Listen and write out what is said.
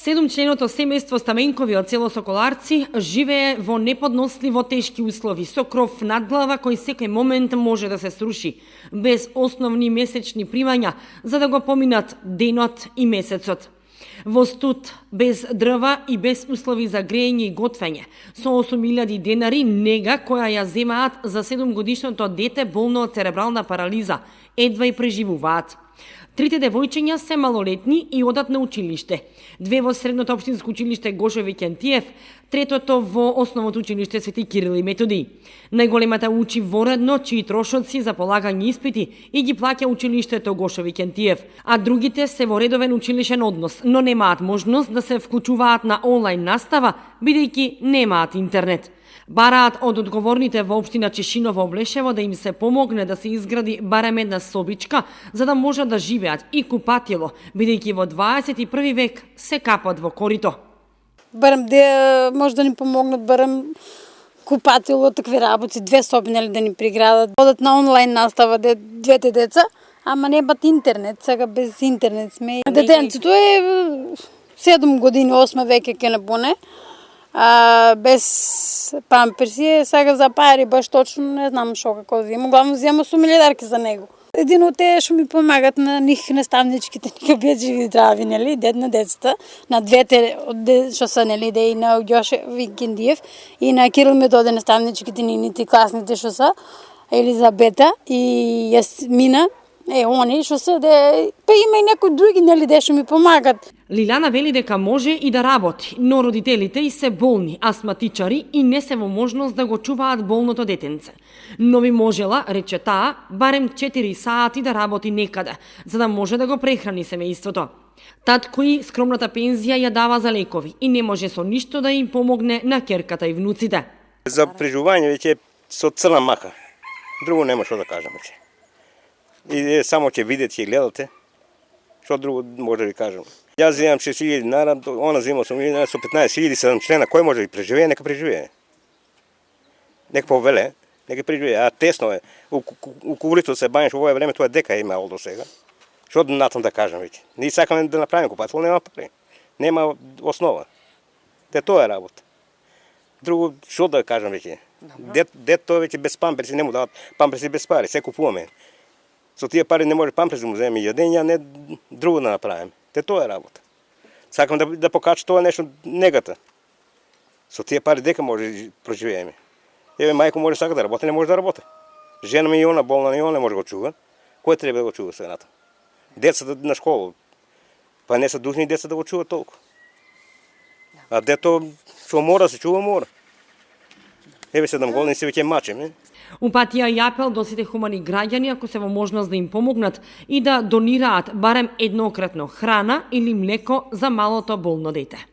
Седумчленото семејство Стаменкови од село Соколарци живее во неподносливо тешки услови, со кров над глава кој секој момент може да се сруши, без основни месечни примања, за да го поминат денот и месецот. Во студ, без дрва и без услови за грејење и готвење, со 8.000 денари нега која ја земаат за 7-годишното дете болно од церебрална парализа, едва и преживуваат. Трите девојчиња се малолетни и одат на училиште. 2 во средното општинско училиште Гошо Викентиев, третото во основното училиште Свети Кирил и Методиј. Најголемата учи воредно, чии трошоци за полагање испити и ги плаќа училиштето Гошо Викентиев, а другите се во редовен училишен однос, но немаат можност да се вклучуваат на онлайн настава, бидејќи немаат интернет. Бараат од одговорните во општина Чешиново Облешево да им се помогне да се изгради барем една собичка, за да можат да живеат и купатило, бидејќи во 21 век се капат во корито. Барем може да ни помогнат, барем купатило, такви работи, 2 соби да ни приградат. Одат на онлайн настава двете деца, ама немаат интернет, сега без интернет сме. Детенцето е 7 години, 8 веќе ќе не поне. Без памперси, сега за пари баш точно не знам шо како взема. Главно взема сумилидарки за него. Един от те што ми помагат на них наставничките, нека бият живи и здрави, нели, дед на децата, на двете што са, нели, и на Гьоше Викендиев и на Кирил Методе наставничките нините класните што са, Елизабета и Јасмина. Они што се па има и некои други, нели, што ми помагат. Лиляна вели дека може и да работи, но родителите и се болни, астматичари и не се во можност да го чуваат болното детенце. Но би можела, рече таа, барем 4 сати да работи некаде, за да може да го прехрани семејството. Татко и скромната пензија ја дава за лекови и не може со ништо да им помогне на ќерката и внуците. За преживување веќе со црна мака. Друго нема што да кажам веќе. И само ќе видите и гледате, што друго може да ви кажам. Јас земам 6.000 динара, она зема 8.000 динара, со 15.000 7 члена, кој може да ги преживее, нека преживее. Нека повеле, нека преживее. А тесно е, у кулито се баниш во овое време, тоа дека е имало до сега. Што натам да кажам веќе? Ние сакаме да направиме купател, нема пари. Нема основа. Тоа е работа. Друго, што да кажам веќе? Дето веќе без памперси, не му дават памперси без пари, се купуваме. Со тие пари не може памперси му земе јадење, а не друго да направиме. Тоа е работа. Сакам да покажам тоа нешто негата. Со тие пари дека може да преживееме. Еве мајко може сака да работи, не може да работи. Жена ми и она болна, и она не може да го чува. Кој треба да го чува сегата? Децата на школа. Па не се душни деца да го чува толку. А дето што мора се чува, мора. Еве 7 години се веќе мачеме. Упатија и апел до сите хумани граѓани ако се во можност да им помогнат и да донираат барем еднократно храна или млеко за малото болно дете.